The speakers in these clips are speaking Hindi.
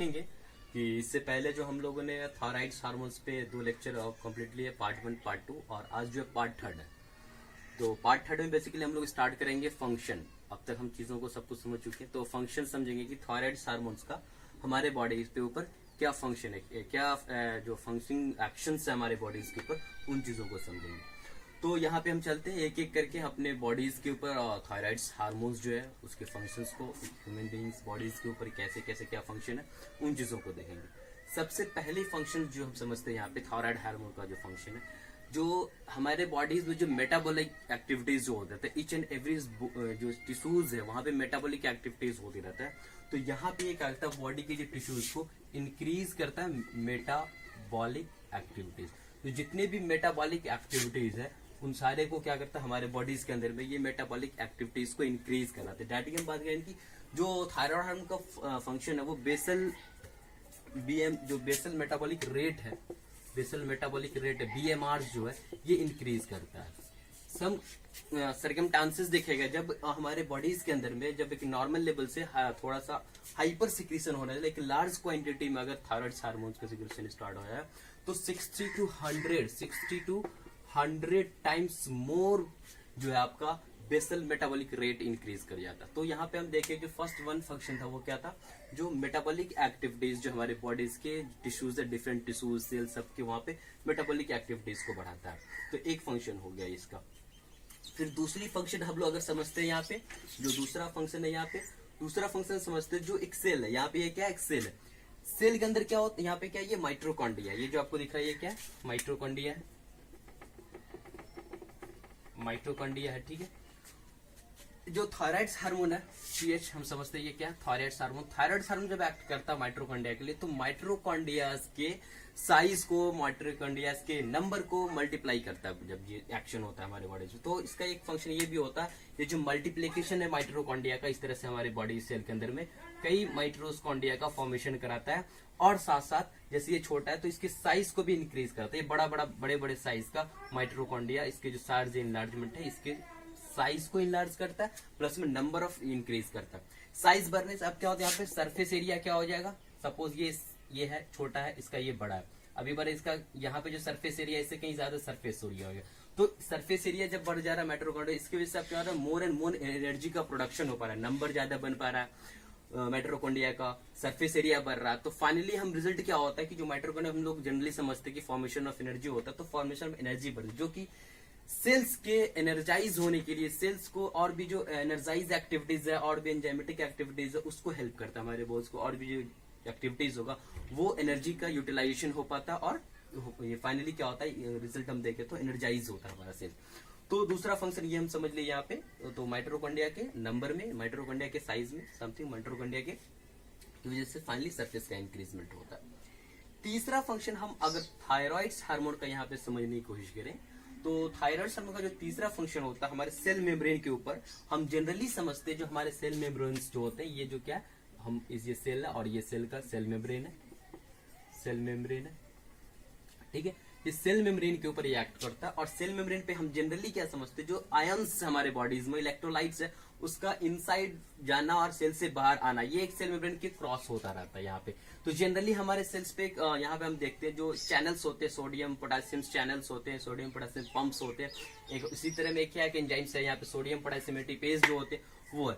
देखेंगे कि इससे पहले जो हम लोगों ने थायराइड हार्मोन्स पे 2 लेक्चर कंप्लीट लिए, पार्ट 1 पार्ट 2, और आज जो पार्ट 3 है। तो पार्ट 3 में बेसिकली हम लोग स्टार्ट करेंगे फंक्शन। अब तक हम चीजों को सब कुछ समझ चुके हैं, तो फंक्शन समझेंगे कि थायराइड हार्मोन्स का हमारे बॉडी के ऊपर क्या फंक्शन है, क्या जो फंक्शनिंग एक्शंस है हमारे बॉडीज के ऊपर, उन चीजों को समझेंगे। तो यहाँ पे हम चलते हैं एक एक करके अपने बॉडीज के ऊपर थायराइड हार्मोन्स जो है उसके फंक्शंस को, ह्यूमन बीइंग्स बॉडीज के ऊपर कैसे कैसे क्या फंक्शन है उन चीजों को देखेंगे। सबसे पहले फंक्शन जो हम समझते हैं यहाँ पे थायराइड हार्मोन का जो फंक्शन है, जो हमारे बॉडीज में जो मेटाबॉलिक एक्टिविटीज जो होते हैं, ईच एंड एवरी जो टिश्यूज है वहां पे मेटाबॉलिक एक्टिविटीज होती रहता है। तो यहाँ पे ये क्या करता है, बॉडी के जो टिश्यूज को इंक्रीज करता है मेटाबॉलिक एक्टिविटीज। तो जितने भी मेटाबॉलिक एक्टिविटीज है उन सारे को क्या करता है हमारे बॉडीज के अंदर में ये मेटाबॉलिक एक्टिविटीज को इंक्रीज कराते हैं। डायरेक्टली हम बात करें कि जो थायराइड हार्मोन का फंक्शन है वो बेसल बीएम जो बेसल मेटाबॉलिक रेट है, बीएमआर जो है ये इंक्रीज करता है। सम सर्कमस्टांसेस देखेगा जब हमारे बॉडीज के अंदर में जब एक नॉर्मल लेवल से थोड़ा सा हाइपर सिक्रीशन हो रहा है, लेकिन लार्ज क्वांटिटी में अगर थायराइड हार्मोन्स का सिक्रीशन स्टार्ट हो जाए तो 60 to 100 टाइम्स मोर जो है आपका बेसल मेटाबॉलिक रेट इंक्रीज कर जाता। तो यहाँ पे हम देखें कि फर्स्ट वन फंक्शन था वो क्या था, जो मेटाबॉलिक एक्टिविटीज जो हमारे बॉडीज के टिश्यूज है, डिफरेंट टिश्यूज सेल सबके वहां पे मेटाबॉलिक एक्टिविटीज को बढ़ाता है। तो एक फंक्शन हो गया इसका। फिर दूसरी फंक्शन हम लोग अगर समझते हैं यहाँ पे, जो दूसरा फंक्शन है यहाँ पे, दूसरा फंक्शन समझते हैं जो एक सेल है। यहाँ पे ये क्या एक सेल है, सेल के अंदर क्या होता है, यहाँ पे क्या ये माइट्रोकॉन्ड्रिया, ये जो आपको दिख रहा है ये क्या है माइट्रोकॉन्ड्रिया है, माइट्रोकॉन्ड्रिया है, ठीक है। जो थायराइड हार्मोन है TH हम समझते हैं ये क्या है थायराइड हार्मोन जब एक्ट करता है माइट्रोकॉन्ड्रिया के लिए, तो माइट्रोकॉन्ड्रियाज के साइज को, माइट्रोकॉन्ड्रियाज के नंबर को मल्टीप्लाई करता है जब ये एक्शन होता है हमारे बॉडी में। तो इसका एक फंक्शन ये भी होता है, ये जो मल्टीप्लिकेशन है माइट्रोकॉन्ड्रिया का, इस तरह से हमारे बॉडी सेल के अंदर में कई माइट्रोकॉन्ड्रिया का फॉर्मेशन कराता है। और साथ साथ जैसे ये छोटा है तो इसके साइज को भी इंक्रीज करता है। ये बड़े बड़े साइज का माइट्रोकॉन्ड्रिया, इसके जो साइज इनलार्जमेंट है इसके साइज को इनलार्ज करता है, प्लस में नंबर ऑफ इंक्रीज करता है। साइज बढ़ने से अब क्या होता है, यहाँ पे सरफेस एरिया क्या हो जाएगा, सपोज ये है छोटा है, इसका ये बड़ा है, अभी बार इसका यहाँ पे जो सरफेस एरिया इससे कहीं ज्यादा सरफेस एरिया हो गया। तो सरफेस एरिया जब बढ़ जा रहा है माइट्रोकॉन्ड्रिया, इसकी वजह से अब क्या हो रहा है, मोर एंड मोर एनर्जी का प्रोडक्शन हो पा रहा है, नंबर ज्यादा बन पा रहा है माइट्रोकॉन्ड्रिया का, सरफेस एरिया बढ़ रहा है। तो फाइनली हम रिजल्ट क्या होता है कि जो माइट्रोकॉन्ड्रिया हम लोग जनरली समझते हैं कि फॉर्मेशन ऑफ एनर्जी होता है, तो फॉर्मेशन ऑफ एनर्जी बढ़ती, जो कि सेल्स के एनर्जाइज होने के लिए, सेल्स को और भी जो एनर्जाइज एक्टिविटीज है और भी एंजाइमेटिक एक्टिविटीज है उसको हेल्प करता है हमारे बॉडीज को, और भी जो एक्टिविटीज होगा वो एनर्जी का यूटिलाइजेशन हो पाता है। और ये फाइनली क्या होता है, रिजल्ट हम देखें तो एनर्जाइज होता है हमारा सेल। तो दूसरा फंक्शन ये हम समझ लिए यहाँ पे, तो माइट्रोकॉन्ड्रिया के नंबर में, माइट्रोकॉन्ड्रिया के साइज में समथिंग, माइट्रोकॉन्ड्रिया के वजह से फाइनली सरफेस का इंक्रीजमेंट होता है। तीसरा फंक्शन हम अगर थायराइड हार्मोन का यहाँ पे समझने की कोशिश करें, तो थायराइड हार्मोन का जो तीसरा फंक्शन होता है हमारे सेल मेम्ब्रेन के ऊपर, हम जनरली समझते हैं जो हमारे सेल मेम्ब्रेन्स जो होते हैं, ये जो क्या है हम ये सेल है और ये सेल का सेल मेम्ब्रेन है, ठीक है। ये सेल मेम्ब्रेन के ऊपर ये एक्ट करता है। और सेल मेम्ब्रेन पे हम जनरली क्या समझते हैं, जो आयंस हमारे बॉडीज में, इलेक्ट्रोलाइट्स है, उसका इनसाइड जाना और सेल से बाहर आना, ये एक सेल मेम्ब्रेन के क्रॉस होता रहता है यहाँ पे। तो जनरली हमारे सेल्स पे यहाँ पे हम देखते हैं जो चैनल्स होते हैं, सोडियम पोटेशियम चैनल्स होते हैं, सोडियम पोटेशियम पंप्स होते हैं। एक इसी तरह में क्या है कि एंजाइम्स है यहाँ पे, सोडियम पोटेशियम एटीपेज जो होते हैं वो है।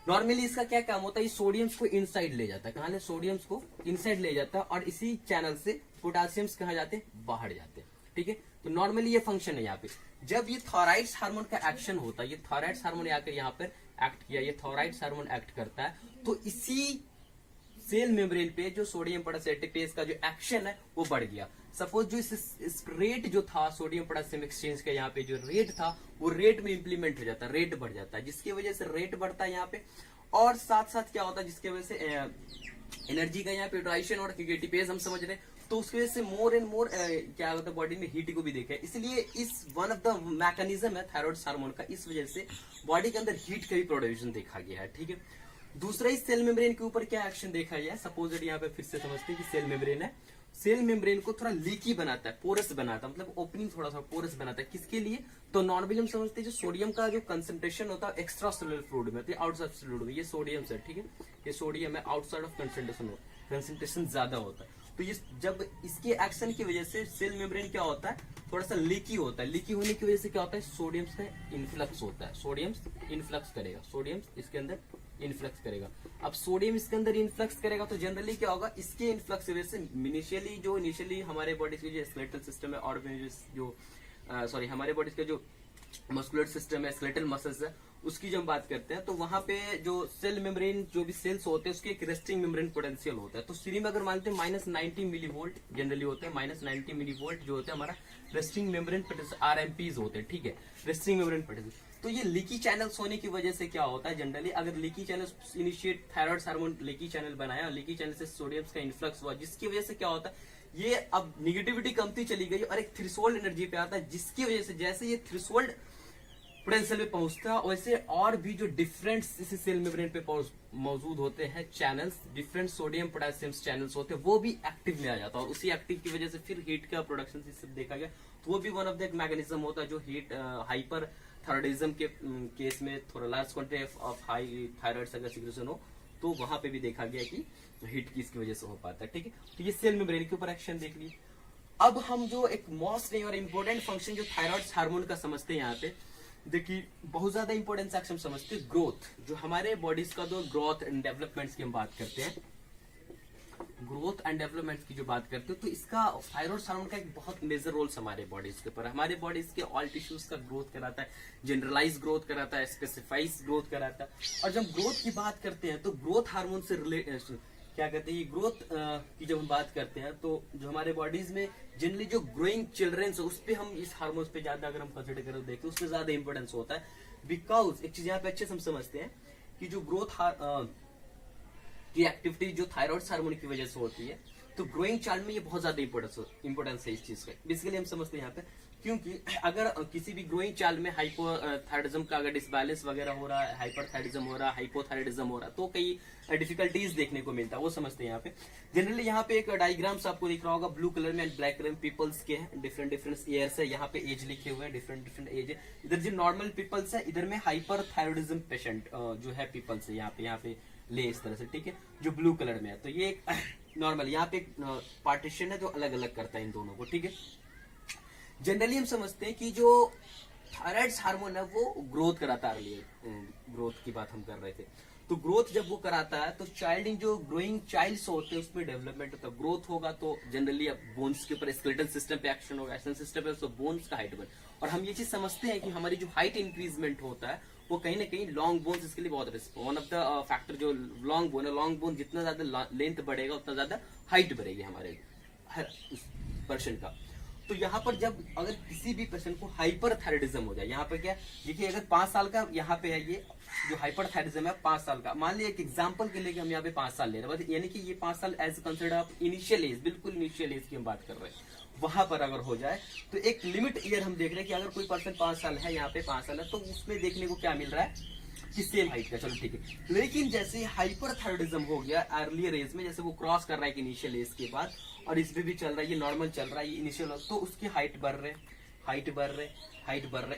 नॉर्मली इसका क्या काम होता है, ये सोडियम्स को इनसाइड ले जाता है, कहाँ ले, सोडियम्स को इनसाइड ले जाता है, और इसी चैनल से पोटेशियम्स कहाँ जाते हैं, बाहर जाते हैं, ठीक है। तो नॉर्मली ये फंक्शन है यहाँ पे। जब ये थायराइड हार्मोन का एक्शन होता है, ये थायराइड हार्मोन आकर यहाँ पर एक्ट किया, ये थायराइड हार्मोन एक्ट करता है, तो इसी सेल मेम्ब्रेन पे जो सोडियम पोटेशियम एटीपेज का जो एक्शन है वो बढ़ गया। सपोज जो इस रेट जो था सोडियम पोटेशियम एक्सचेंज का, यहाँ पे जो रेट था वो रेट में इंप्लीमेंट हो जाता है, रेट बढ़ जाता है, जिसकी वजह से रेट बढ़ता है यहाँ पे। और साथ साथ क्या होता है, जिसकी वजह से एनर्जी का यहाँ पे यूटिलाइजेशन और एटीपेज हम समझ रहे हैं, तो उसकी वजह से मोर एंड मोर क्या होता है बॉडी में हीट को भी देखा है। इसलिए इस वन ऑफ द मैकेनिज्म है थायराइड हार्मोन का, इस वजह से बॉडी के अंदर हीट का भी प्रोडक्शन देखा गया है, ठीक है। दूसरा इस सेल मेम्ब्रेन के ऊपर क्या एक्शन देखा गया है, सपोज यहाँ पे फिर से समझते हैं कि सेल मेम्ब्रेन है, सेल मेम्ब्रेन को थोड़ा लीकी बनाता है, पोरस बनाता है, मतलब ओपनिंग थोड़ा सा पोरस बनाता है। किसके लिए, तो नॉर्मली हम समझते हैं जो सोडियम का जो कंसंट्रेशन होता है एक्स्ट्रा सेलुलर फ्लूइड में, आउटसाइड फ्लूइड में, ये सोडियम है, ठीक है, ये सोडियम है आउटसाइड ऑफ कंसंट्रेशन कंसंट्रेशन ज्यादा होता है। तो ये जब इसके एक्शन की वजह से सेल मेम्ब्रेन क्या होता है, थोड़ा सा लीकी होता है। लीकी होने की वजह से क्या होता है, सोडियम से इन्फ्लक्स होता है, सोडियम इन्फ्लक्स करेगा, सोडियम इसके अंदर इन्फ्लक्स करेगा। अब सोडियम इसके अंदर इन्फ्लक्स करेगा तो जनरली क्या होगा, इसके इन्फ्लक्स की वजह से इनिशियली हमारे बॉडी के जो स्केलेटल सिस्टम है और हमारे बॉडी का जो मस्कुलर सिस्टम है, स्केलेटल मसल्स है, उसकी जब हम बात करते हैं तो वहां पे जो सेल मेम्ब्रेन जो भी सेल्स होते हैं उसके एक रेस्टिंग मेम्ब्रेन पोटेंशियल होता है। तो सीरी में अगर मानते हैं -90 मिलीवोल्ट जनरली होते हैं, -90 मिलीवोल्ट जो होता है हमारा रेस्टिंग मेम्ब्रेन पोटेंशियल, आरएमपीज होते हैं, ठीक है, रेस्टिंग मेम्ब्रेन पोटेंशियल। तो ये लीकी चैनल्स होने की वजह से क्या होता है, जनरली अगर leaky channel initiate thyroid hormone leaky channel बनाया, लीकी चैनल से सोडियम का इन्फ्लक्स हुआ, जिसकी वजह से क्या होता है, ये अब निगेटिविटी कमती चली गई और एक थ्रेशोल्ड एनर्जी पे आता है, जिसकी वजह से जैसे ये थ्रेशोल्ड पोटेंशियल में पहुंचता है वैसे और भी जो डिफरेंट इसी सेल मेम्ब्रेन पे मौजूद होते हैं channels, different sodium potassium channels होते हैं, वो भी एक्टिव में आ जाता है और उसी एक्टिव की वजह से फिर हीट का प्रोडक्शन से देखा गया। तो वो भी वन ऑफ द मैकेनिज्म होता है जो हीट हाइपर थायराइडिज्म के केस में थोड़ा large quantity of high thyroid अगर सिक्रेशन हो तो वहां पे भी देखा गया कि हीट की इसकी वजह से हो पाता है, ठीक है। तो ये सेल मेम्ब्रेन के ऊपर एक्शन देख ली। अब हम जो एक मोस्ट और इम्पोर्टेंट फंक्शन जो थायराइड हार्मोन का समझते हैं यहाँ पे, देखिए बहुत ज्यादा इंपॉर्टेंस हम समझते हैं ग्रोथ, जो हमारे बॉडीज का जो ग्रोथ एंड डेवलपमेंट्स की हम बात करते हैं, ग्रोथ एंड डेवलपमेंट की जो बात करते हैं, तो इसका थायराइड हार्मोन का एक बहुत मेजर रोल हमारे बॉडीज के ऊपर। हमारे बॉडीज के ऑल टिश्यूज का ग्रोथ कराता है, जनरलाइज ग्रोथ कराता है, स्पेसिफाइज ग्रोथ कराता है। और जब ग्रोथ की बात करते हैं तो ग्रोथ हार्मोन से रिलेटेड क्या कहते हैं, ये ग्रोथ की जब हम बात करते हैं तो जो हमारे बॉडीज में जनरली जो ग्रोइंग चिल्ड्रंस उस पर हम इस हार्मोन्स पे ज्यादा अगर हम कंसिडर करें देखते उसमें ज्यादा इंपॉर्टेंस होता है। बिकॉज एक चीज यहाँ पे अच्छे से हम समझते हैं कि जो ग्रोथ की एक्टिविटी जो थायराइड हार्मोन की वजह से होती है, तो ग्रोइंग चाइल्ड में ये बहुत ज्यादा इंपॉर्टेंस है इस चीज का। बेसिकली हम समझते हैं यहाँ पे, क्योंकि अगर किसी भी ग्रोइंग चाइल्ड में हाइपोथायराइडिज्म का अगर डिसबैलेंस वगैरह हो रहा है, हाइपरथायराइडिज्म हो रहा है, हाइपोथायराइडिज्म हो रहा है, तो कई डिफिकल्टीज देखने को मिलता है, वो समझते हैं यहाँ पे। जनरली यहाँ पे एक डायग्राम्स आपको दिख रहा होगा ब्लू कलर में एंड ब्लैक कलर में, पीपल्स के हैं, डिफरेंट ईयर्स है, यहाँ पे एज लिखे हुए हैं, डिफरेंट एज है। इधर जो नॉर्मल पीपल्स है, इधर में हाइपरथायराइडिज्म पेशेंट जो है पीपल्स है, यहाँ पे ले इस तरह से, ठीक है, जो ब्लू कलर में है। तो ये एक नॉर्मल यहाँ पे पार्टीशन है जो अलग अलग करता है इन दोनों को, ठीक है। जनरली हम समझते हैं कि जो थायराइड हार्मोन है वो ग्रोथ कराता है, ग्रोथ की बात हम कर रहे थे। तो ग्रोथ जब वो कराता है तो चाइल्ड इन जो ग्रोइंग चाइल्ड्स होते हैं उसमें डेवलपमेंट होता है, ग्रोथ होगा तो जनरली अब बोन्स के ऊपर स्केलेटल सिस्टम पे एक्शन होगा, एक्शन सिस्टम पे तो बोन्स का हाइट बढ़। और हम ये चीज समझते हैं कि हमारी जो हाइट इंक्रीजमेंट होता है वो कहीं ना कहीं लॉन्ग बोन्स इसके लिए बहुत वन ऑफ द फैक्टर जो लॉन्ग बोन है, लॉन्ग बोन जितना ज्यादा लेंथ बढ़ेगा उतना ज्यादा हाइट बढ़ेगी हमारे हर पर्सन का। तो यहाँ पर जब अगर किसी भी पेशेंट को हाइपरथायराइडिज्म हो जाए, यहाँ पर क्या देखिए, अगर 5 साल का यहाँ पे है, ये जो हाइपरथायराइडिज्म है 5 साल का, मान लिया एक एग्जांपल के लिए हम यहाँ पे 5 साल ले रहे हैं, यानी कि ये 5 साल age consider of initial age, बिल्कुल इनिशियल एज की हम बात कर रहे हैं, वहां पर अगर हो जाए तो एक लिमिट ईयर हम देख रहे हैं कि अगर कोई पर्सन 5 साल है, यहाँ पे 5 साल है, तो उसमें देखने को क्या मिल रहा है कि सेम हाइट का, चलो ठीक है। लेकिन जैसे हाइपरथायराइडिज्म हो गया अर्लियर एज में, जैसे वो क्रॉस कर रहा है इनिशियल एज के बाद और इसमें भी चल रहा है, ये नॉर्मल चल रहा है, ये इनिशियल, तो उसकी हाइट बढ़ रहे,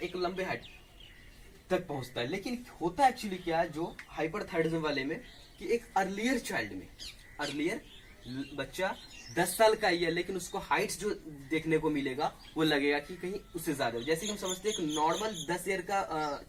एक लंबे हाइट तक पहुंचता है। लेकिन होता है एक्चुअली क्या है जो हाइपरथायराइडिज्म वाले में, कि एक अर्लियर चाइल्ड में, अर्लियर बच्चा 10 साल का ही है लेकिन उसको हाइट्स जो देखने को मिलेगा वो लगेगा कि कहीं उससे ज्यादा, जैसे कि हम समझते हैं एक नॉर्मल 10 ईयर का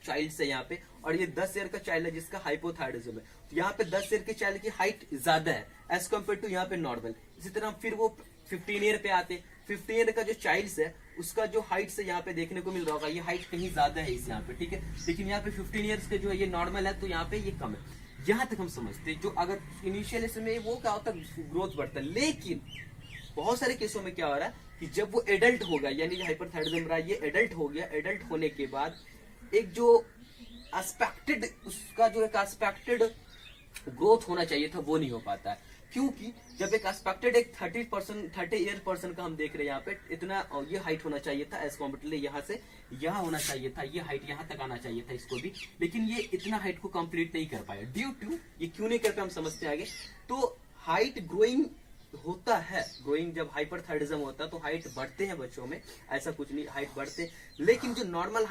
चाइल्ड है यहाँ पे, और ये 10 ईयर का चाइल्ड है जिसका हाइपोथायराइडिज्म है, तो यहाँ पे 10 ईयर के चाइल्ड की हाइट ज्यादा है एज कम्पेयर टू यहाँ पे नॉर्मल। इसी तरह फिर वो 15 ईयर पे आते, 15 ईयर का जो चाइल्ड है उसका जो हाइट से यहाँ पे देखने को मिल रहा होगा, ये हाइट कहीं ज्यादा है इस यहाँ पे, ठीक है। लेकिन यहाँ पे 15 ईयर्स के जो है ये नॉर्मल है, तो यहाँ पे ये कम है। यहाँ तक हम समझते हैं जो अगर इनिशियल समय वो क्या होता है ग्रोथ बढ़ता है। लेकिन बहुत सारे केसों में क्या हो रहा है कि जब वो एडल्ट होगा, यानी जो हाइपरथायराइडिज्म रहा ये एडल्ट हो गया, एडल्ट होने के बाद एक जो एस्पेक्टेड उसका जो एक एस्पेक्टेड ग्रोथ होना चाहिए था वो नहीं हो पाता है, क्योंकि जब एक एस्पेक्टेड एक 30 ईयर पर्सन का हम देख रहे हैं यहाँ पे, इतना ये हाइट होना चाहिए था एज कॉम्पेरेटिवली यहाँ से यहाँ होना चाहिए था, ये हाइट यहाँ तक आना चाहिए था इसको भी, लेकिन ये इतना हाइट को कंप्लीट नहीं कर पाया ड्यू टू, ये क्यों नहीं कर पाया हम समझते आगे। तो हाइट ग्रोइंग होता है ग्रोइंग, जब हाइपरथायराइडिज्म होता है तो हाइट बढ़ते हैं बच्चों में, ऐसा कुछ नहीं, हाइट बढ़ते हैं, लेकिन जो नॉर्मल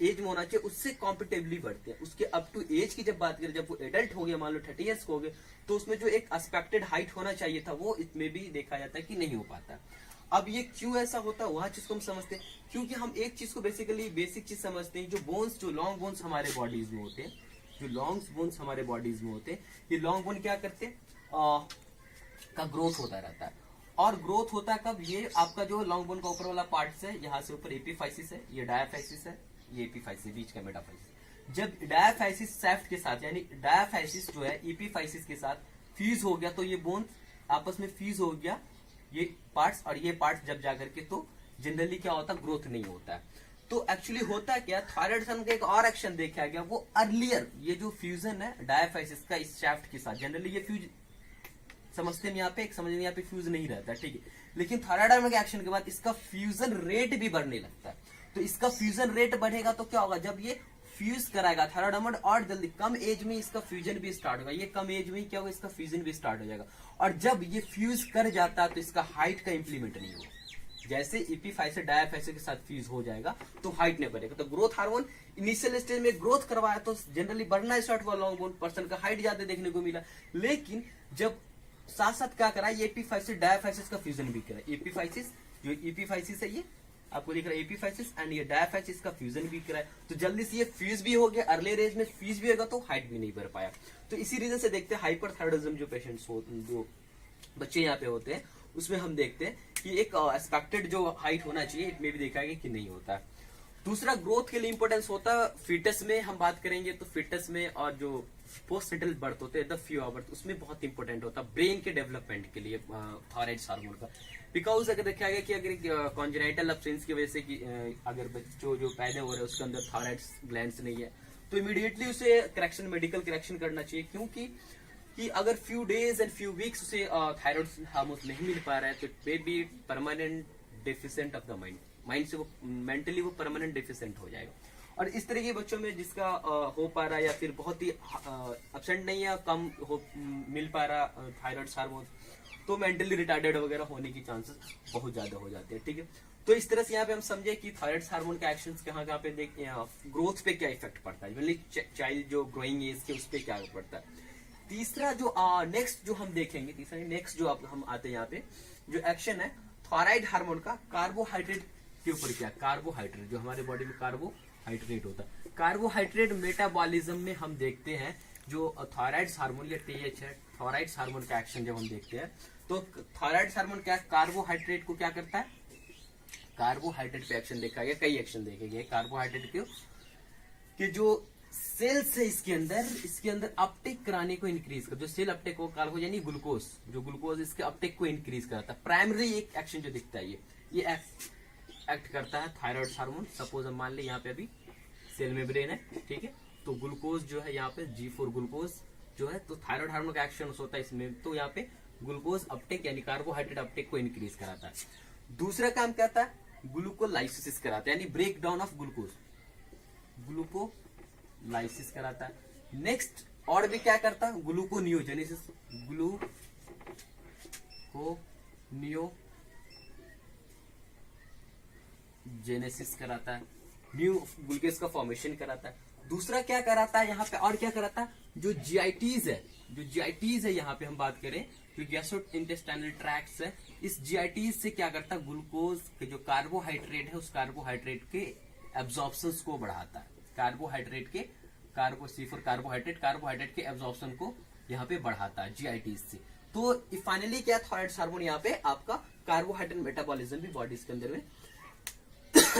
एज में होना चाहिए उससे कॉम्पिटेबली बढ़ते हैं। उसके अप टू एज की जब बात करें, जब वो एडल्ट हो गया, मान लो 30 ईयर्स हो गए, तो उसमें जो एक एक्सपेक्टेड हाइट होना चाहिए था वो इसमें भी देखा जाता है कि नहीं हो पाता। अब ये क्यों ऐसा होता है, वह चीज को हम समझते हैं, क्योंकि हम एक चीज को बेसिकली बेसिक चीज समझते हैं, जो बोन्स, जो लॉन्ग बोन्स हमारे बॉडीज में होते हैं, जो लॉन्ग बोन्स हमारे बॉडीज में होते हैं, ये लॉन्ग बोन क्या करते हैं, का ग्रोथ होता रहता है। और ग्रोथ होता है कब, ये आपका जो लॉन्ग बोन का ऊपर वाला पार्ट है, यहाँ से ऊपर एपीफाइसिस है, ये डायाफाइसिस है, ये एपीफाइसिस, बीच का मेटाफाइसिस। जब डायाफाइसिस सैफ्ट के साथ, यानी डायाफाइसिस जो है एपीफाइसिस के साथ फ्यूज हो गया, तो ये बोन आपस में फ्यूज हो गया, ये पार्ट्स और ये पार्ट्स जब जाकर के, तो जनरली क्या होता है, ग्रोथ नहीं होता है। तो एक्चुअली होता क्या, थायराइड हार्मोन का एक और एक्शन देखा गया, वो अर्लियर ये जो फ्यूजन है डायाफाइसिस का इस शाफ्ट के साथ, जनरली ये फ्यूज समझते हैं यहाँ पे, एक समझने यहाँ पे फ्यूज नहीं रहता, ठीक है, लेकिन थायराइड हार्मोन के एक्शन के बाद इसका फ्यूजन रेट भी बढ़ने लगता है। तो इसका फ्यूजन रेट बढ़ेगा तो क्या होगा, जब ये फ्यूज कराएगा थायराइड हार्मोन, और जल्दी कम एज में इसका फ्यूजन भी स्टार्ट होगा, ये कम एज में ही क्या होगा, इसका फ्यूजन भी स्टार्ट हो जाएगा। और जब ये फ्यूज कर जाता है तो इसका हाइट का इंप्लीमेंट नहीं होगा, जैसे एपीफाइसिस डायाफाइसिस के साथ फ्यूज हो जाएगा तो हाइट नहीं बढ़ेगा। तो ग्रोथ हार्मोन इनिशियल स्टेज में ग्रोथ करवाया तो जनरली बढ़ना स्टार्ट हुआ, लॉन्ग बोन पर्सन का हाइट ज्यादा देखने को मिला, लेकिन जब साथ साथ क्या करा, ये एपीफाइसिस डायाफाइसिस का फ्यूजन भी करा, एपीफाइसिस जो एपीफाइसिस है ये आपको दिख रहा है एपीफाइसिस, एंड ये डायाफाइसिस का फ्यूजन भी कराया, तो जल्दी से ये फ्यूज भी हो गया, अर्लियर एज में फ्यूज भी होगा तो हाइट भी नहीं बढ़ पाया। तो इसी रीजन से देखते हैं हाइपरथायराइडिज्म जो पेशेंट्स जो बच्चे यहाँ पे होते हैं, उसमें हम देखते हैं कि एक एक्सपेक्टेड जो हाइट होना चाहिए इसमें भी देखा गया कि नहीं होता। दूसरा, ग्रोथ के लिए इंपॉर्टेंस होता है फीटस में, हम बात करेंगे तो फीटस में, और जो पोस्ट नेटल बर्थ होते हैं, द फ्यू आवर्स, उसमें बहुत इंपॉर्टेंट होता है ब्रेन के डेवलपमेंट के लिए थायराइड हार्मोन का। बिकॉज अगर देखा गया कि अगर कॉन्जेनाइटल एब्सेंस की वजह से कि अगर बच्चों जो पैदा हो रहे हैं उसके अंदर थायराइड ग्लैंड्स नहीं है, तो इमीडिएटली उसे करेक्शन, मेडिकल करेक्शन करना चाहिए, क्योंकि कि अगर few days and few weeks उसे थायराइड हार्मोन नहीं मिल पा रहा है तो it may be permanent deficient of the mind से वो मेंटली वो परमानेंट डेफिशिएंट हो जाएगा। और इस तरह के बच्चों में जिसका हो पा रहा है या फिर बहुत ही एब्सेंट नहीं है, कम मिल पा रहा थायराइड हार्मोन, तो मेंटली रिटार्डेड वगैरह होने की चांसेस बहुत ज्यादा हो जाते हैं, ठीक है। तो इस तरह से यहाँ पे हम समझे कि थायराइड हार्मोन का एक्शंस कहाँ कहाँ पे ग्रोथ पे क्या इफेक्ट पड़ता है, मतलब चाइल्ड जो ग्रोइंग एज के उस पर क्या पड़ता है। तीसरा जो नेक्स्ट जो हम देखेंगे, तीसरा नेक्स्ट जो हम आते हैं यहाँ पे, जो एक्शन है थायराइड हार्मोन का कार्बोहाइड्रेट के ऊपर क्या, कार्बोहाइड्रेट जो हमारे बॉडी में कार्बोहाइड्रेट होता है, कार्बोहाइड्रेट मेटाबॉलिज्म में हम देखते हैं जो थायराइड हार्मोन या टीएच है, थायराइड हार्मोन का एक्शन जब हम देखते हैं तो थायराइड हार्मोन क्या कार्बोहाइड्रेट को क्या करता है, कार्बोहाइड्रेट पे एक्शन देखा गया, कई एक्शन देखे गए कार्बोहाइड्रेट के जो सेल्स है इसके अंदर अपटेक कराने को इंक्रीज कर, जो सेल अपटेक को कार्बो यानी ग्लूकोज, जो ग्लूकोज इसके अपटेक को इंक्रीज कराता है। प्राइमरी एक एक्शन जो दिखता है ये एक्ट करता है थायराइड हार्मोन। सपोज हम मान ले यहाँ पे अभी सेल मेम्ब्रेन है, ठीक है, तो ग्लूकोज जो है यहाँ पे G4 ग्लूकोज जो है, तो थायराइड हार्मोन का एक्शन होता है इसमें, तो यहाँ पे ग्लूकोज अपटेक यानी कार्बोहाइड्रेट अपटेक को इंक्रीज कराता है। दूसरा काम क्या था, ग्लूकोलाइसिस कराता है, यानी ब्रेक डाउन ऑफ ग्लूकोज, ग्लूकोलाइसिस कराता है। नेक्स्ट और भी क्या करता है, ग्लूकोनियोजेनेसिस, जेनेसिस कराता है, न्यू ग्लूकोज का फॉर्मेशन कराता है। दूसरा क्या कराता है यहाँ पे, और क्या कराता है, जो जीआईटीज है यहाँ पे हम बात करें, जो गैस्ट्रोइंटेस्टाइनल ट्रैक्ट्स है, इस जीआईटीज से क्या करता है, ग्लूकोज के जो कार्बोहाइड्रेट है उस कार्बोहाइड्रेट के एब्जॉर्प्शन को बढ़ाता है, कार्बोहाइड्रेट के कार्बोहाइड्रेट के एब्जॉर्प्शन को यहाँ पे बढ़ाता है जीआईटीज से। तो फाइनली क्या, थायराइड हार्मोन यहाँ पे आपका कार्बोहाइड्रेट मेटाबॉलिज्म भी बॉडी के अंदर में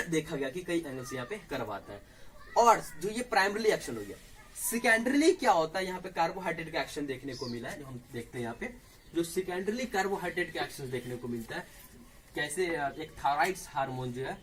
देखा गया कि कई एंगल से यहाँ पे करवाता है। और जो ये प्राइमरी एक्शन हो गया, सेकेंडरीली क्या होता है, यहाँ पे कार्बोहाइड्रेट का एक्शन देखने को मिला है, जो हम देखते हैं यहाँ पे, जो सेकेंडरीली कार्बोहाइड्रेट का एक्शन देखने को मिलता है, कैसे एक थायराइड हार्मोन जो है,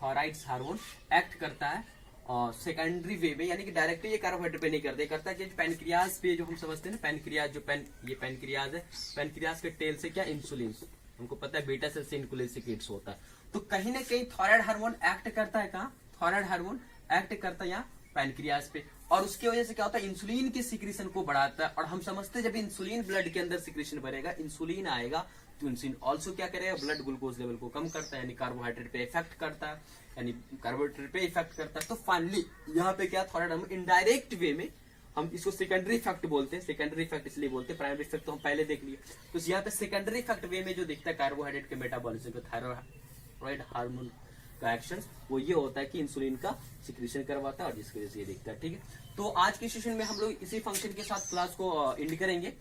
थायराइड हार्मोन एक्ट करता है सेकेंडरी वे में, यानी कि डायरेक्टली ये कार्बोहाइड्रेट पे नहीं करता है कि पैनक्रियाज पे, जो हम समझते हैं ना पैनक्रियाज, ये पैनक्रियाज है, पैनक्रियाज के टेल से क्या इंसुलिन, हमको पता है बीटा सेल से इंसुलिन सिक्रेट्स होता है, तो कहीं ना कहीं थायराइड हार्मोन एक्ट करता है कहाँ, थायराइड हार्मोन एक्ट करता है यहाँ पैनक्रियाज पे, और उसकी वजह से क्या होता है, इंसुलिन की सिक्रीशन को बढ़ाता है। और हम समझते हैं जब इंसुलिन ब्लड के अंदर सिक्रीशन बढ़ेगा, इंसुलिन आएगा, तो इंसुलिन ऑल्सो क्या करेगा, ब्लड ग्लूकोज लेवल को कम करता है, यानी कार्बोहाइड्रेट पे इफेक्ट करता है, यानी कार्बोहाइड्रेट पे इफेक्ट करता है। तो फाइनली यहाँ पे क्या, थायराइड हम इनडायरेक्ट वे में हम इसको सेकेंडरी इफेक्ट बोलते हैं। सेकेंडरी इफेक्ट इसलिए बोलते हैं, प्राइमरी इफेक्ट तो हम पहले देख लिए। तो यहाँ पे सेकेंडरी इफेक्ट वे में जो दिखता है कार्बोहाइड्रेट के मेटाबॉलिज्म को, थायराइड हार्मोन का एक्शन वो ये होता है कि इंसुलिन का सिक्रीशन करवाता है, और जिसकी वजह से ये दिखता है। ठीक है, तो आज के सेशन में हम लोग इसी फंक्शन के साथ क्लास को एंड करेंगे।